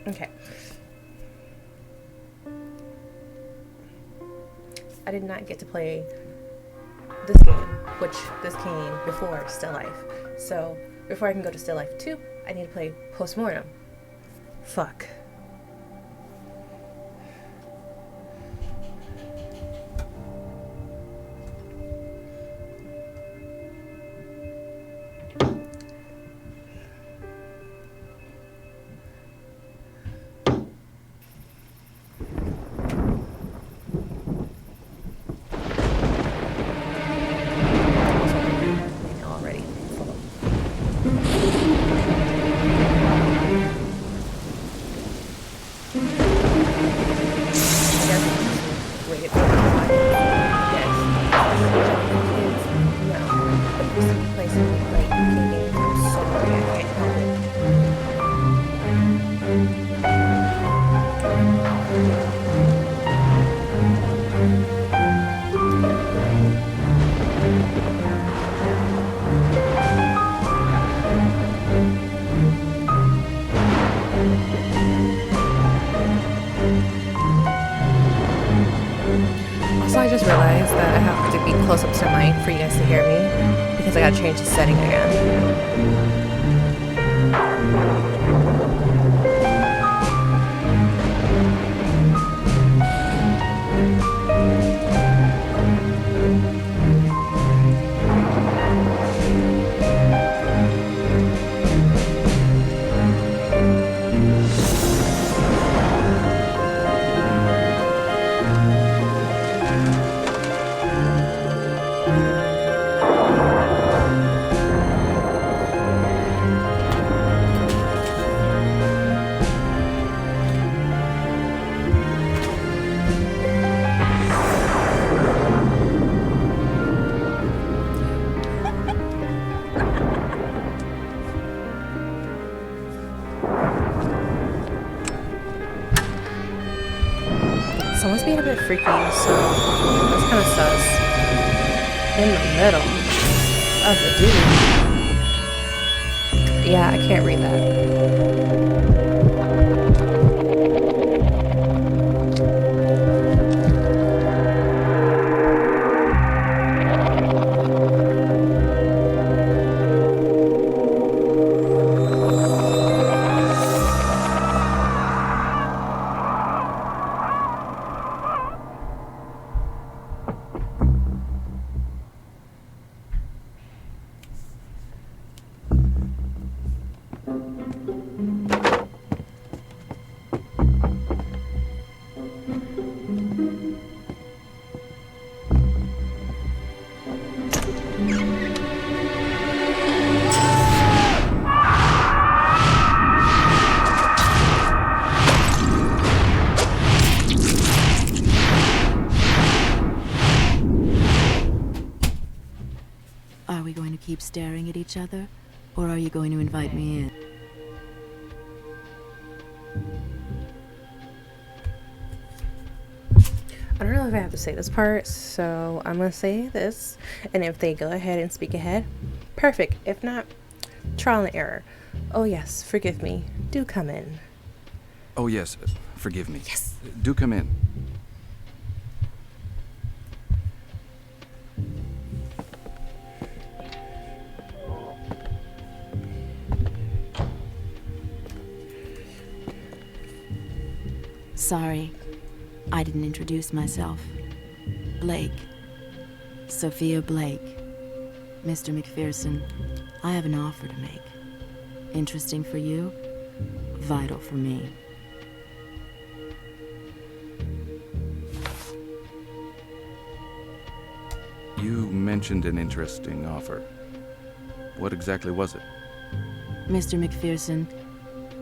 Okay. I did not get to play this game, which this came before Still Life. So before I can go to Still Life 2, I need to play Post Mortem. Fuck. Also, I just realized that I have to be close up to the mic for you guys to hear me because I gotta change the setting again. Someone's being a bit freaky, so that's kind of sus. In the middle of the dude. Yeah, I can't read that. Are we going to keep staring at each other, or are you going to invite me in? I don't know if I have to say this part, so I'm gonna say this, and if they go ahead and speak ahead, perfect. If not, trial and error. Oh yes, forgive me. Do come in. Oh yes, forgive me. Yes. Do come in. Sorry, I didn't introduce myself. Blake. Sophia Blake. Mr. McPherson, I have an offer to make. Interesting for you, vital for me. You mentioned an interesting offer. What exactly was it? Mr. McPherson,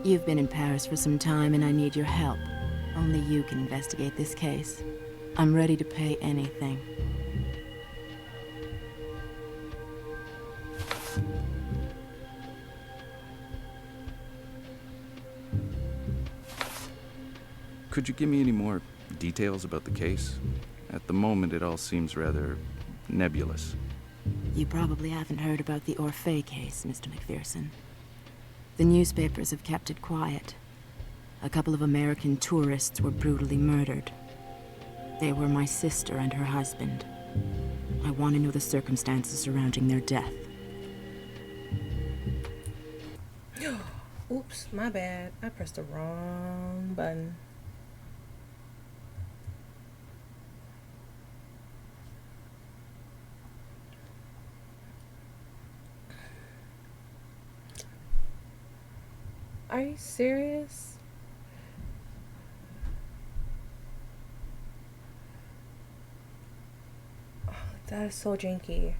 you've been in Paris for some time and I need your help. Only you can investigate this case. I'm ready to pay anything. Could you give me any more details about the case? At the moment, it all seems rather nebulous. You probably haven't heard about the Orphée case, Mr. McPherson. The newspapers have kept it quiet. A couple of American tourists were brutally murdered. They were my sister and her husband. I want to know the circumstances surrounding their death. Oops, my bad. I pressed the wrong button. Are you serious? Oh, that is so janky.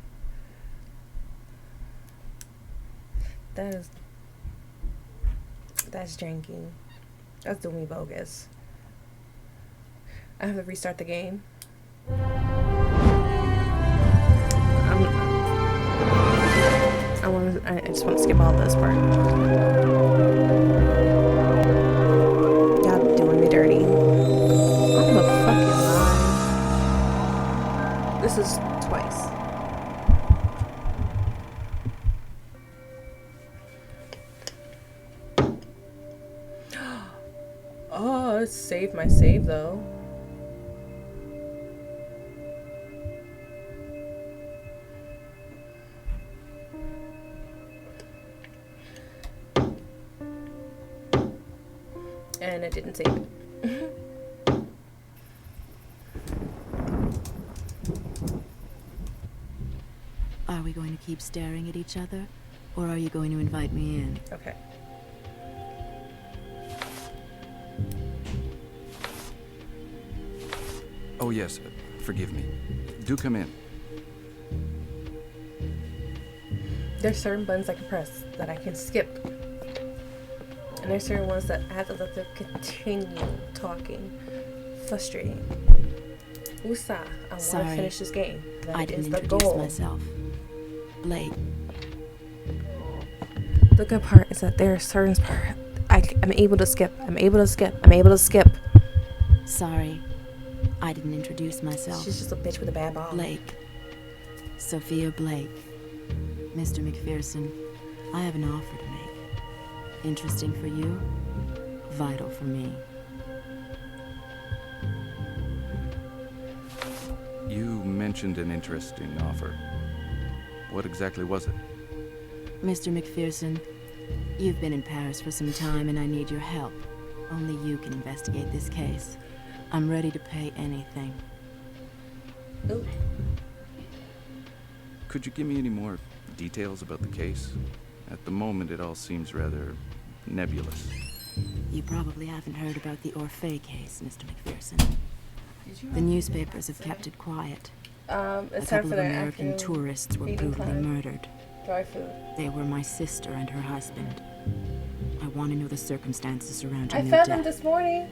That's janky. That's doing me bogus. I have to restart the game. I just want to skip all this part. Y'all doing me dirty. I'm the fucking lie. This is twice. Oh, it saved my save though. And it didn't save it. Are we going to keep staring at each other, or are you going to invite me in? Okay. Oh, yes. Forgive me. Do come in. There's certain buttons I can press that I can skip. And there's certain ones that I have to let them continue talking. Frustrating. Usa, I want to finish this game. I didn't introduce myself. Blake. The good part is that there are certain parts I'm able to skip. I'm able to skip. Sorry, I didn't introduce myself. She's just a bitch with a bad ball. Blake. Sophia Blake. Mr. McPherson, I have an offer to make. Interesting for you, vital for me. You mentioned an interesting offer. What exactly was it? Mr. McPherson, you've been in Paris for some time and I need your help. Only you can investigate this case. I'm ready to pay anything. Ooh. Could you give me any more details about the case? At the moment, it all seems rather nebulous. You probably haven't heard about the Orphée case, Mr. McPherson. The newspapers have kept it quiet. A couple of American tourists were brutally murdered. Dry food. They were my sister and her husband. I want to know the circumstances surrounding I their fed death. them this morning.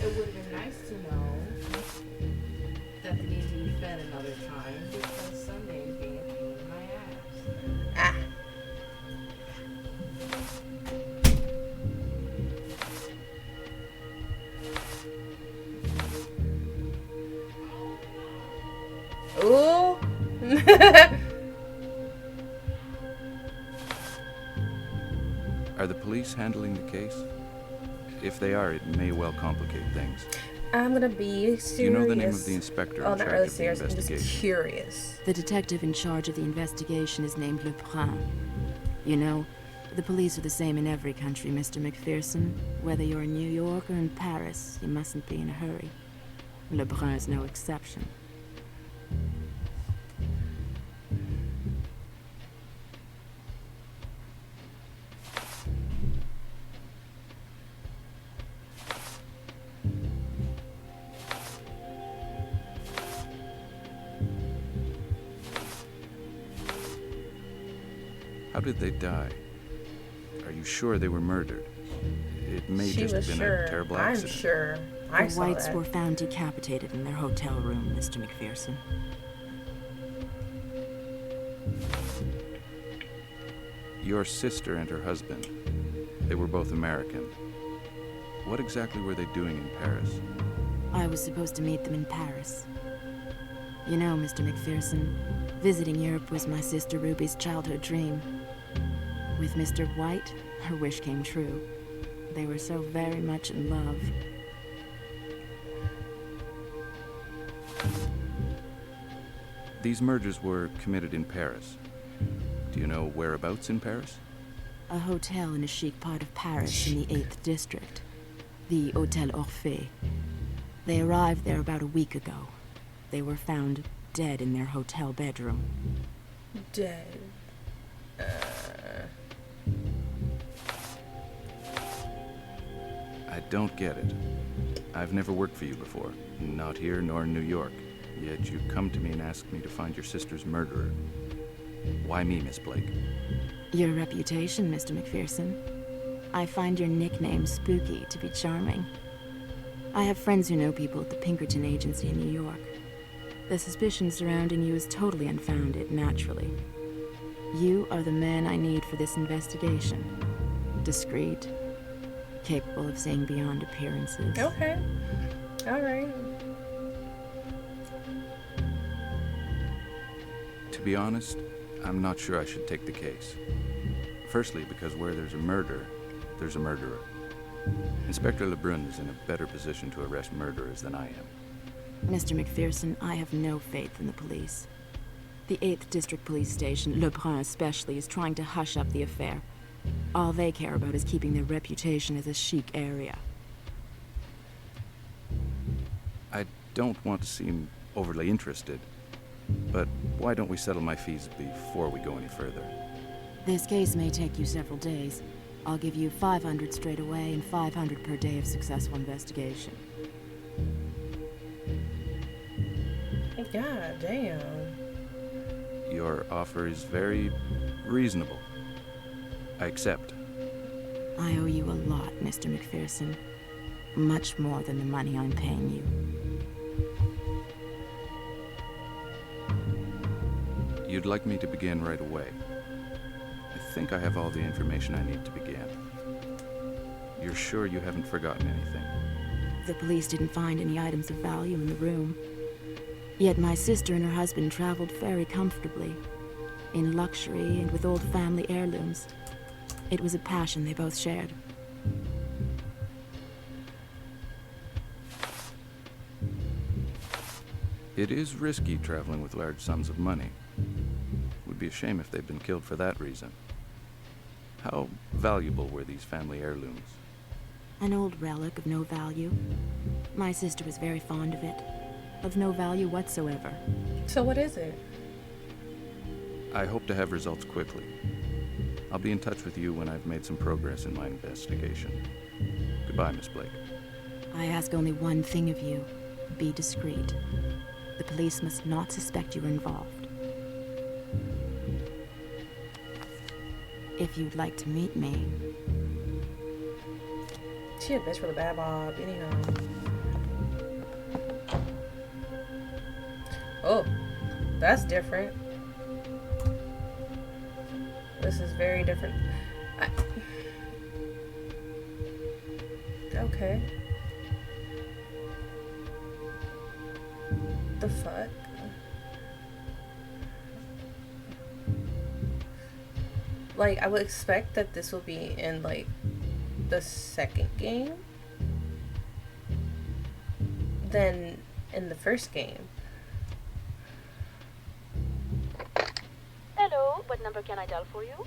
It would have been nice to know that they need to be fed another time because Sunday is being a pain in my ass. Ah. Ooh. Are the police handling the case? If they are, it may well complicate things. I'm gonna be serious. Do you know the name of the inspector Oh, in not charge really of the serious. I'm investigation? just curious. The detective in charge of the investigation is named Lebrun. You know, the police are the same in every country, Mr. McPherson. Whether you're in New York or in Paris, you mustn't be in a hurry. Lebrun is no exception. How did they die? Are you sure they were murdered? It may She just have was been sure. a terrible I'm accident. sure. I The saw Whites that. were found decapitated in their hotel room, Mr. McPherson. Your sister and her husband, they were both American. What exactly were they doing in Paris? I was supposed to meet them in Paris. You know, Mr. McPherson, visiting Europe was my sister Ruby's childhood dream. With Mr. White, her wish came true. They were so very much in love. These murders were committed in Paris. Do you know whereabouts in Paris? A hotel in a chic part of Paris in the 8th district. The Hotel Orphée. They arrived there about a week ago. They were found dead in their hotel bedroom. Dead. I don't get it. I've never worked for you before, not here nor in New York. Yet you come to me and ask me to find your sister's murderer. Why me, Miss Blake? Your reputation, Mr. McPherson. I find your nickname spooky to be charming. I have friends who know people at the Pinkerton Agency in New York. The suspicion surrounding you is totally unfounded, naturally. You are the man I need for this investigation. Discreet, capable of seeing beyond appearances. Okay. All right. To be honest, I'm not sure I should take the case. Firstly, because where there's a murder, there's a murderer. Inspector Lebrun is in a better position to arrest murderers than I am. Mr. McPherson, I have no faith in the police. The 8th District Police Station, Lebrun especially, is trying to hush up the affair. All they care about is keeping their reputation as a chic area. I don't want to seem overly interested, but why don't we settle my fees before we go any further? This case may take you several days. I'll give you 500 straight away and 500 per day of successful investigation. God damn. Your offer is very reasonable. I accept. I owe you a lot, Mr. McPherson. Much more than the money I'm paying you. You'd like me to begin right away. I think I have all the information I need to begin. You're sure you haven't forgotten anything? The police didn't find any items of value in the room. Yet my sister and her husband traveled very comfortably, in luxury and with old family heirlooms. It was a passion they both shared. It is risky traveling with large sums of money. Would be a shame if they'd been killed for that reason. How valuable were these family heirlooms? An old relic of no value. My sister was very fond of it. Of no value whatsoever. So what is it? I hope to have results quickly. I'll be in touch with you when I've made some progress in my investigation. Goodbye, Miss Blake. I ask only one thing of you. Be discreet. The police must not suspect you're involved. If you'd like to meet me. She a bitch with a bad bob, anyhow. Oh, that's different. This is very different. Okay. The fuck? Like, I would expect that this will be in, like, the second game than in the first game. Hello, what number can I dial for you?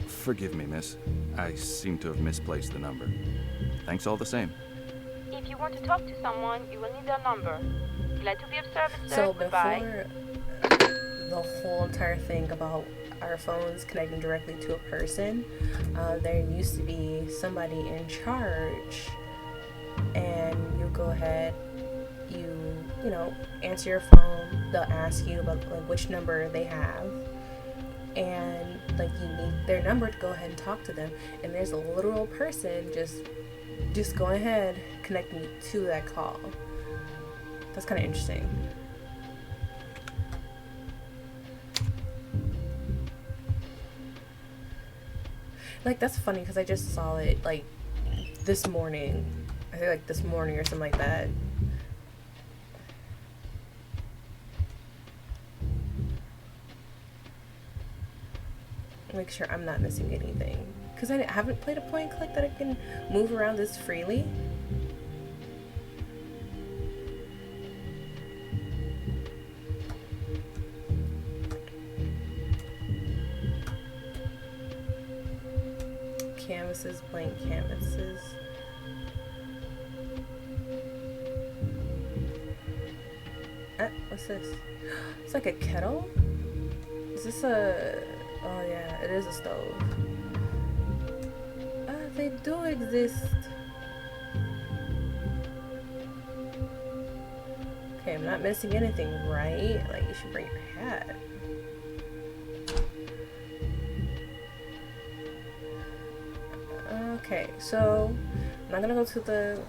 Forgive me, miss. I seem to have misplaced the number. Thanks all the same. If you want to talk to someone, you will need their number. Glad to be of service, sir. So Goodbye. before the whole entire thing about our phones connecting directly to a person, there used to be somebody in charge, and you go ahead, you know, answer your phone. They'll ask you about like which number they have, and like you need their number to go ahead and talk to them. And there's a literal person just go ahead connecting you to that call. That's kind of interesting. Like, that's funny because I just saw it like this morning. I think like this morning or something like that. Make sure I'm not missing anything. Because I haven't played a point and click that I can move around this freely. Canvases, blank canvases. What's this? It's like a kettle? Is this a... Oh yeah, it is a stove. They do exist. Okay, I'm not missing anything, right? Like, you should bring your hat. Okay, so I'm not gonna go to the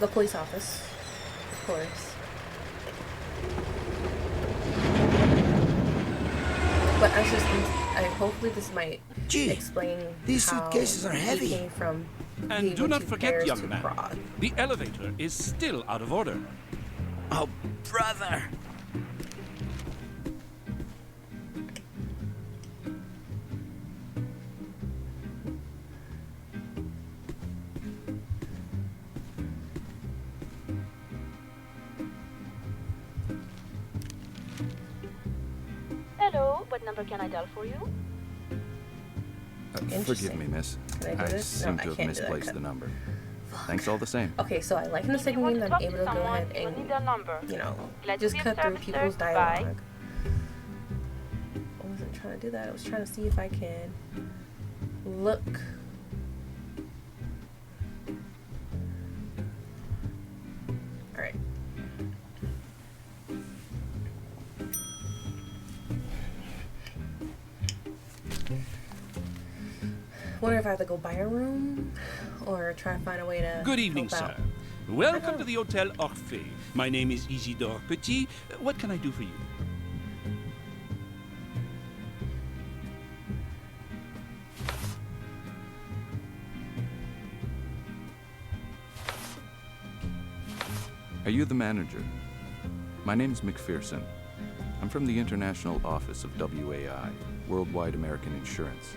police office, of course. But hopefully this might explain these how suitcases are heavy. he came from And do not forget, Paris young to man, Prague. the elevator is still out of order. Oh, brother. Hello, what number can I dial for you? Forgive me, miss. Can I do I this? No, seem I to have can't do that. misplaced the number. Thanks all the same. Okay, so I like in the If you second want game to that I'm talk able to to go someone, ahead you will need and, their number. you know, Glad to just be of cut through service, people's sir. Bye. dialogue. I wasn't trying to do that. I was trying to see if I can look. Alright. Wonder if I have to go buy a room or try to find a way to Good evening, help sir. out. Welcome to the Hotel Orphée. My name is Isidore Petit. What can I do for you? Are you the manager? My name's McPherson. I'm from the international office of WAI, Worldwide American Insurance.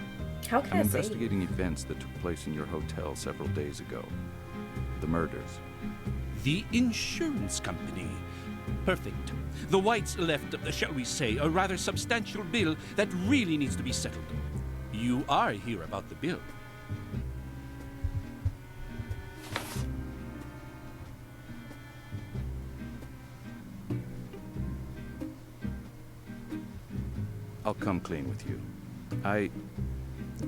How can I'm I say? investigating events that took place in your hotel several days ago. The murders. The insurance company. Perfect. The Whites left, shall we say, a rather substantial bill that really needs to be settled. You are here about the bill. I'll come clean with you.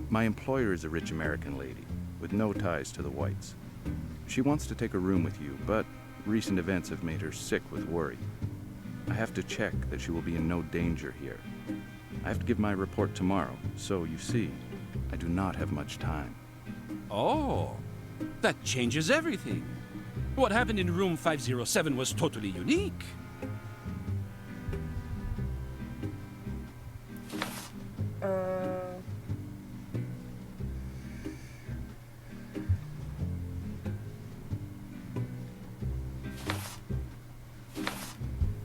My employer is a rich American lady with no ties to the Whites. She wants to take a room with you, but recent events have made her sick with worry. I have to check that she will be in no danger here. I have to give my report tomorrow, so you see, I do not have much time. Oh, that changes everything. What happened in room 507 was totally unique.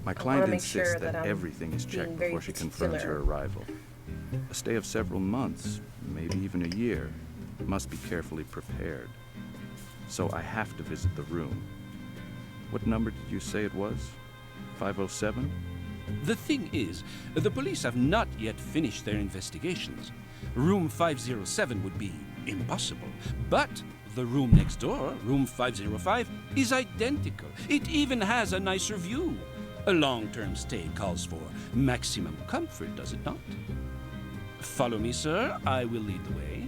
My client make sure insists that that I'm everything is being checked very before she confirms her particular. arrival. A stay of several months, maybe even a year, must be carefully prepared. So I have to visit the room. What number did you say it was? 507? The thing is, the police have not yet finished their investigations. Room 507 would be impossible, but the room next door, room 505, is identical. It even has a nicer view. A long-term stay calls for maximum comfort, does it not? Follow me, sir. I will lead the way.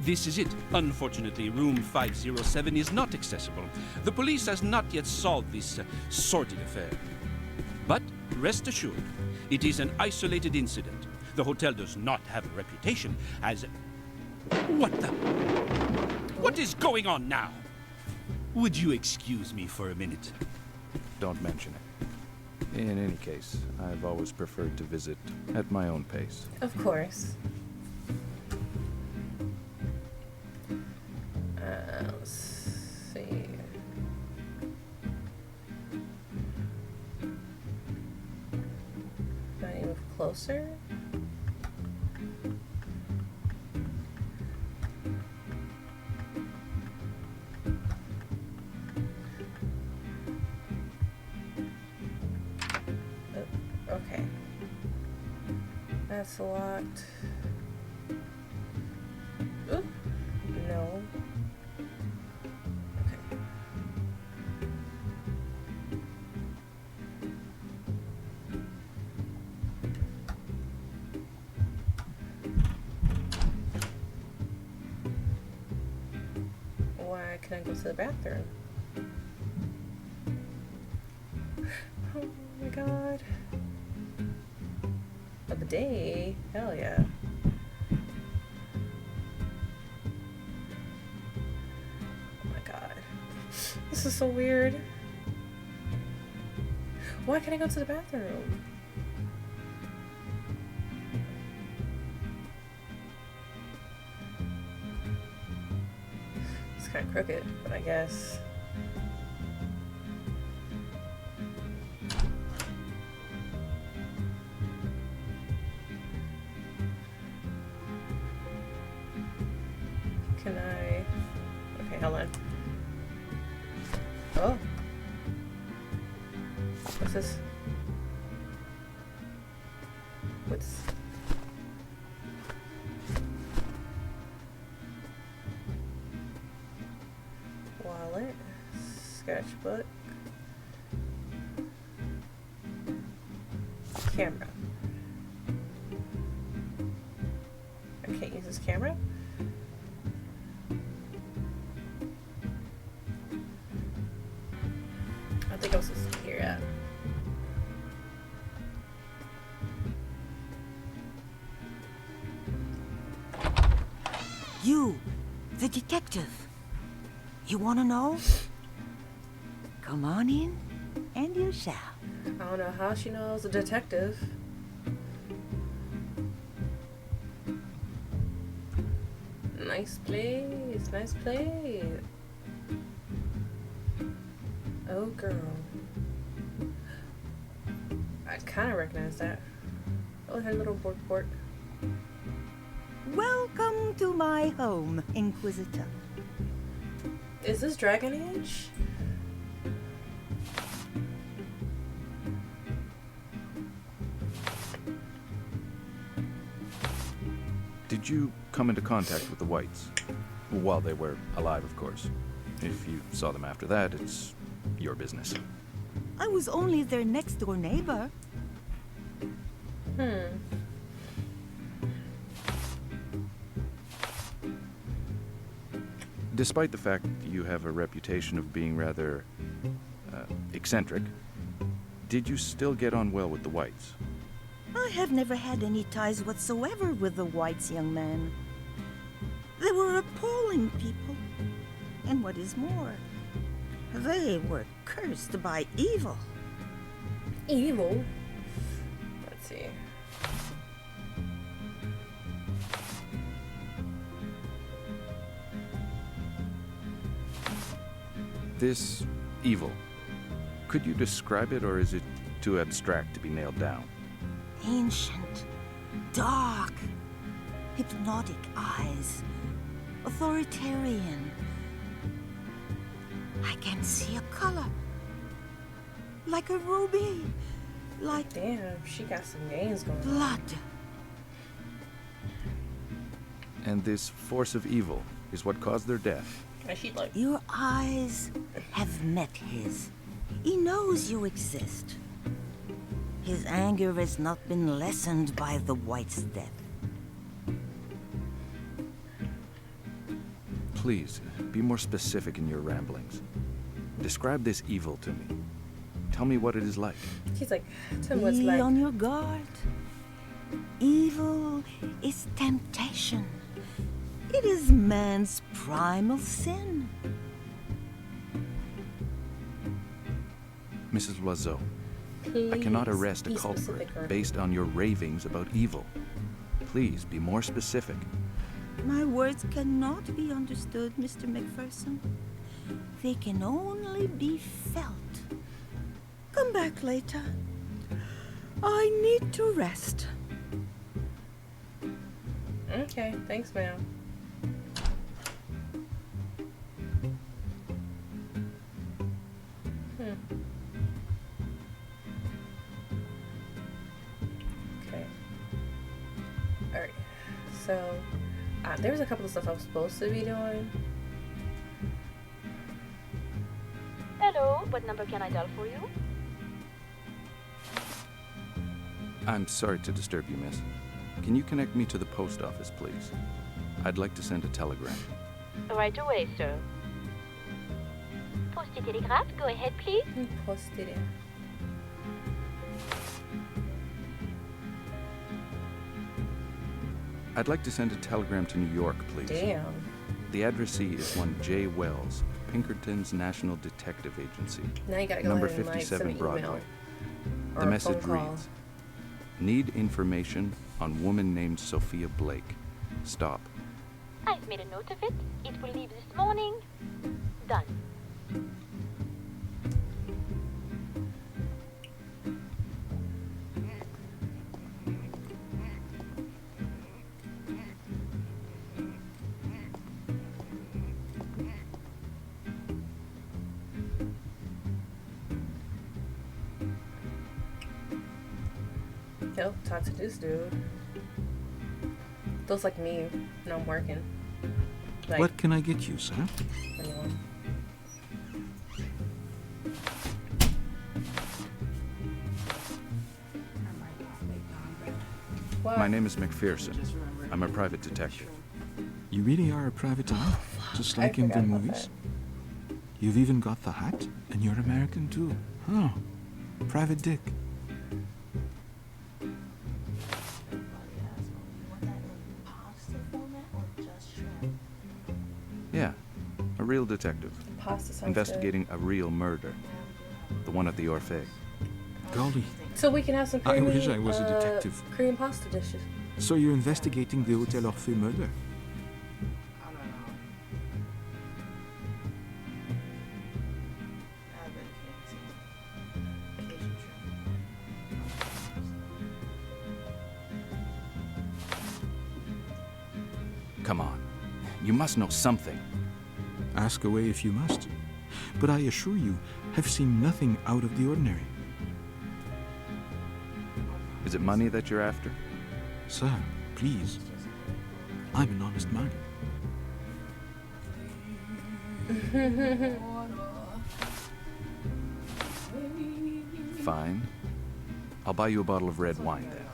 This is it. Unfortunately, room 507 is not accessible. The police has not yet solved this sordid affair. But rest assured, it is an isolated incident. The hotel does not have a reputation as... What the... What is going on now? Would you excuse me for a minute? Don't mention it. In any case, I've always preferred to visit at my own pace. Of course. Let's see. Not even close closer? Okay. That's locked. Oop. No. Okay. Why can I go to the bathroom? Oh my god. A bidet? Hell yeah. Oh my god. This is so weird. Why can't I go to the bathroom? It's kind of crooked, but I guess. Can I? Okay, hold on. Oh. What's this? What's... Wallet. Sketchbook. Camera. I can't use this camera? I think I was supposed to hear that. You, the detective. You want to know? Come on in, and you shall. I don't know how she knows a detective. Nice place, nice place. Oh, girl. I kind of recognize that. Oh, her little board. Welcome to my home, Inquisitor. Is this Dragon Age? Did you come into contact with the Whites? While they were alive, of course. If you saw them after that, it's your business. I was only their next-door neighbor. Despite the fact you have a reputation of being rather eccentric, did you still get on well with the Whites? I have never had any ties whatsoever with the Whites, young man. They were appalling people. And what is more, they were cursed by evil. Evil? Let's see. This evil, could you describe it, or is it too abstract to be nailed down? Ancient, dark, hypnotic eyes, authoritarian. I can see a color, like a ruby, like Damn, she got some games going on. blood. And this force of evil is what caused their death. And she like, Your eyes have met his. He knows you exist. His anger has not been lessened by the White's death. Please, be more specific in your ramblings. Describe this evil to me. Tell me what it is like. she's like, tell me what's Be like. on your guard. Evil is temptation. It is man's primal sin. Mrs. Loiseau, I Please cannot arrest a be culprit specific, girl. based on your ravings about evil. Please, be more specific. My words cannot be understood, Mr. McPherson. They can only be felt. Come back later. I need to rest. Okay, thanks, ma'am. Okay. Alright. So, there was a couple of stuff I was supposed to be doing. Hello, what number can I dial for you? I'm sorry to disturb you, miss. Can you connect me to the post office, please? I'd like to send a telegram. Right away, sir. Post telegraph, go ahead, please. Posted it. I'd like to send a telegram to New York, please. Damn. The addressee is one J. Wells, Pinkerton's National Detective Agency. Now you gotta go Number ahead and, like, 57 send an email. Broadway. Or The a message phone call. reads, "Need information on woman named Sophia Blake. Stop." I've made a note of it. It will leave this morning. Done. Yo, talk to this dude. Feels like me when I'm working. Like, What can I get you, sir? anyone. What? My name is McPherson. I'm a private detective. You really are a private eye, just I like in the forgot about movies. You've even got the hat, and you're American too. Huh. Private Dick. Yeah, a real detective. Pasta sounds Investigating a real murder. The one at the Orphe. Golly. good. So we can have some I creamy, wish I was a detective. Korean pasta dishes. So you're investigating the Hotel Orphée murder? I don't know. I really can't see. Asian shrimp. Come on. You must know something. Ask away if you must. But I assure you, have seen nothing out of the ordinary. Is it money that you're after? Sir, please. I'm an honest man. Fine. I'll buy you a bottle of red wine then.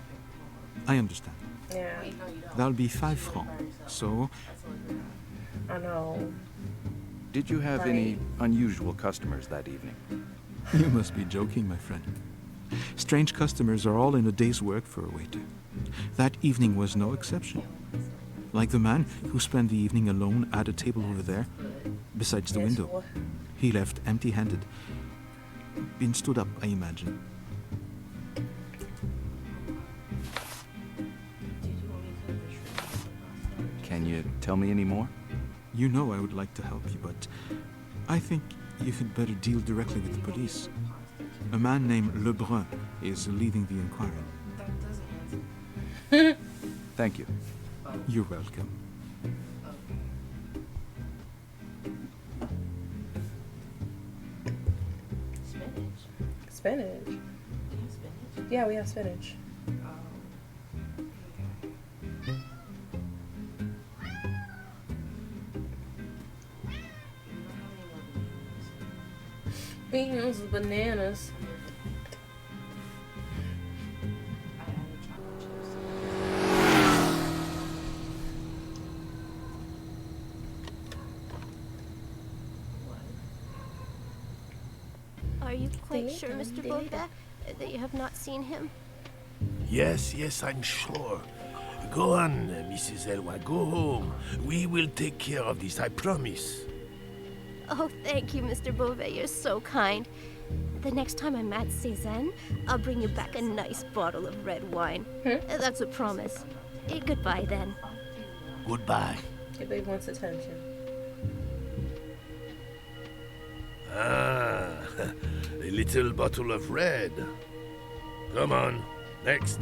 I understand. Yeah, That'll be 5 francs. So, I know. Did you have any unusual customers that evening? you must be joking, my friend. Strange customers are all in a day's work for a waiter. That evening was no exception. Like the man who spent the evening alone at a table over there, besides the Yes, window. well, He left empty-handed. Been stood up, I imagine. Can you tell me any more? You know I would like to help you, but I think you had better deal directly with the police. A man named Lebrun is leading the inquiry. Thank you. You're welcome. Spinach. spinach. Do you have spinach? Yeah, we have spinach. Beans, bananas. Are you quite sure, Mr. Beauvais, that you have not seen him? Yes, yes, I'm sure. Go on, Mrs. Elway, go home. We will take care of this, I promise. Oh, thank you, Mr. Beauvais. You're so kind. The next time I'm at Cézanne, I'll bring you back a nice bottle of red wine. That's a promise. Goodbye, then. Goodbye. Everybody wants attention. Ah, a little bottle of red. Come on, next.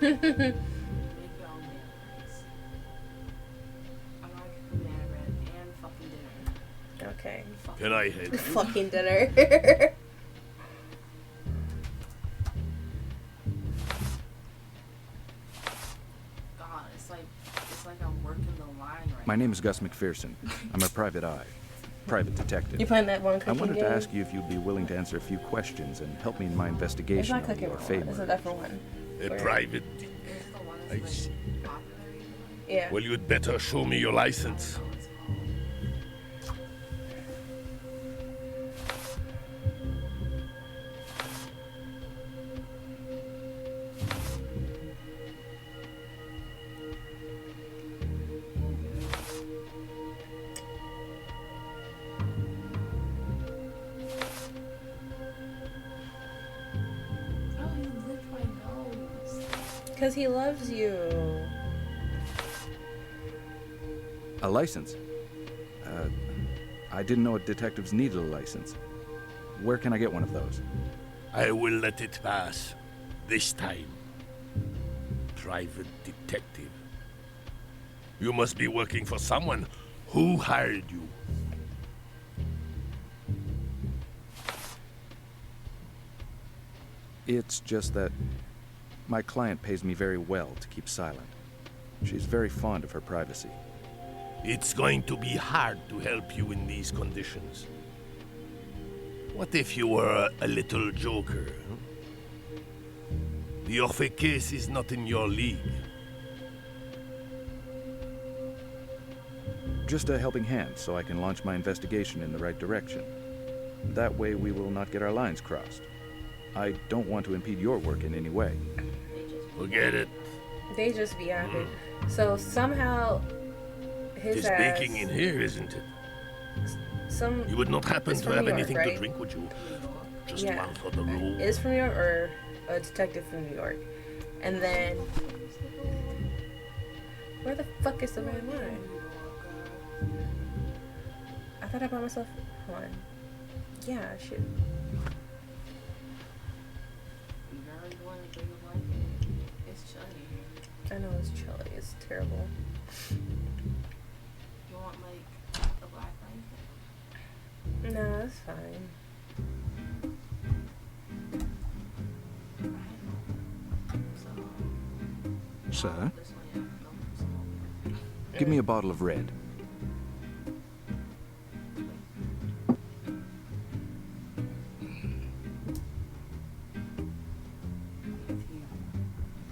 Make your own mayonnaise. I'm not gonna cook banana bread and fucking dinner. Okay. Can I help you? Fucking dinner. God, it's like I'm working the line right My name is Gus McPherson. I'm a private eye, private detective. You playing that one I cooking wanted game? to ask you if you'd be willing to answer a few questions and help me in my It's investigation not of cooking your one. favor. It's a different one. A Where- private. Is the one I that's see. like popular usually? Yeah. Well, you'd better show me your license. Oh, he licked my nose. Because he loves you. A license? I didn't know detectives needed a license. Where can I get one of those? I will let it pass. This time. Private detective. You must be working for someone. Who hired you? It's just that my client pays me very well to keep silent. She's very fond of her privacy. It's going to be hard to help you in these conditions. What if you were a little joker? Huh? The Orphe case is not in your league. Just a helping hand so I can launch my investigation in the right direction. That way we will not get our lines crossed. I don't want to impede your work in any way. Forget it. They just be yapping. So somehow his It's ass. baking in here, isn't it? Some. You would not happen It's to from have New York, anything right? to drink, would you? Just Yeah. one for the road. Is from New York or a detective from New York, and then where the fuck is the red wine? I thought I bought myself one. Yeah, I should. You really want to get a blanket? It's chilly. I know it's chilly. It's terrible. You want like a black blanket? No, it's fine. Sir? This one, yeah. Don't smoke. Give me a bottle of red.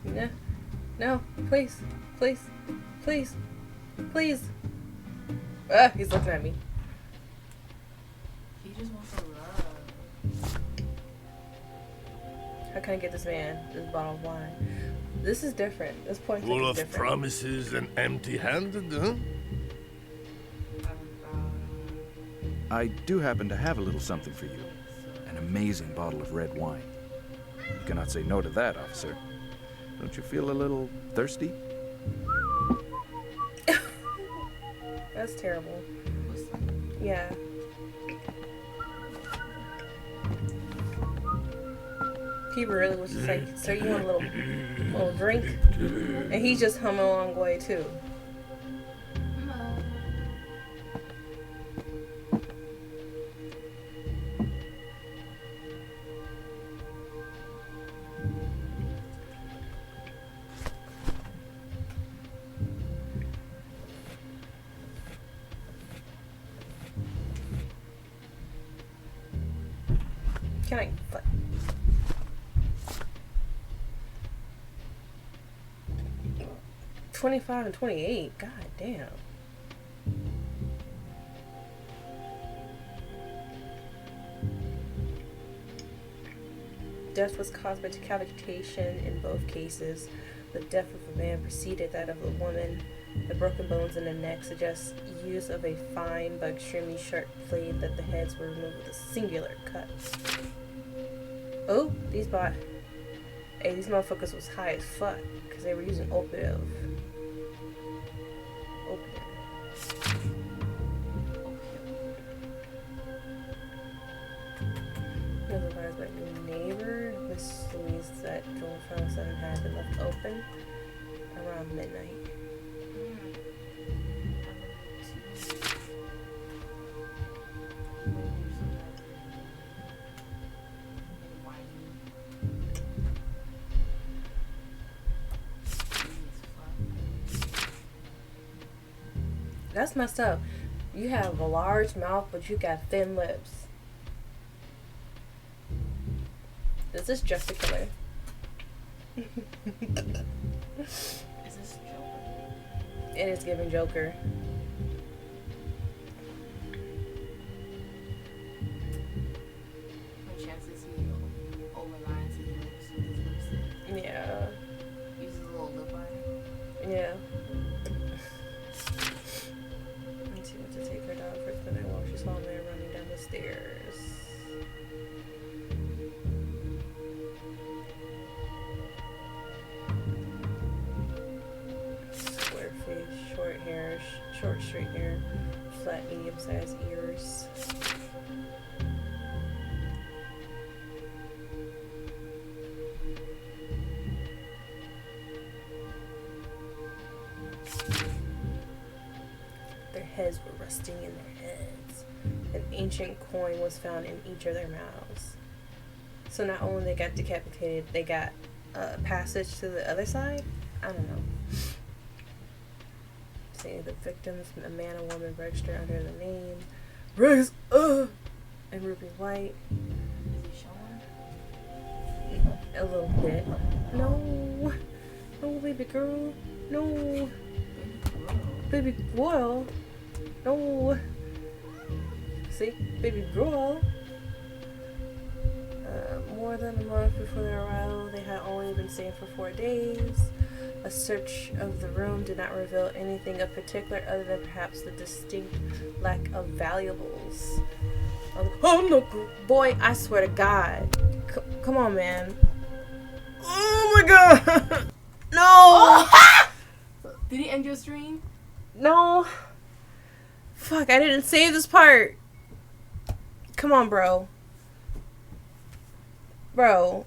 No, no, please, please, please, please. Ah, he's looking at me. He just wants a love. How can I get this man this bottle of wine? This is different. This point Full is of different. promises and empty-handed, huh? I do happen to have a little something for you. An amazing bottle of red wine. You cannot say no to that, officer. Don't you feel a little thirsty? That's terrible. What's that? Yeah. He really was just like, sir, you want a little drink? And he's just humming along the way too. Can I? Fuck. $25 and $28. God damn. Death was caused by decapitation in both cases. The death of a man preceded that of a woman. The broken bones in the neck suggest use of a fine but extremely sharp blade that the heads were removed with a singular cut. Oh, these motherfuckers was high as fuck because they were using opium. Was advised by a neighbor. The Miss Louise that Joel 507 had been left open around midnight. That's messed up. You have a large mouth, but you got thin lips. Is this just a killer? Is this Joker? It is giving Joker. No chances he overlines his lips with his lipstick. Yeah. Uses a little lip liner. Yeah. She went to take her dog for the night while she saw a man running down the stairs. Square face, short hair, short straight hair, flat medium-sized ears. Their heads were rusting in their heads. An ancient coin was found in each of their mouths. So not only they got decapitated, they got a passage to the other side? I don't know. See, the victims, a man and woman registered under the name Rex, and Ruby White. Is he showing? A little bit. No. No, baby girl. No. Baby girl. No. See? Baby girl. More than a month before their arrival, they had only been staying for 4 days. A search of the room did not reveal anything of particular other than perhaps the distinct lack of valuables. Oh no, boy, I swear to God. Come on, man. Oh my God. No. Oh! Did he end your stream? No. Fuck, I didn't save this part. Come on, bro. Bro.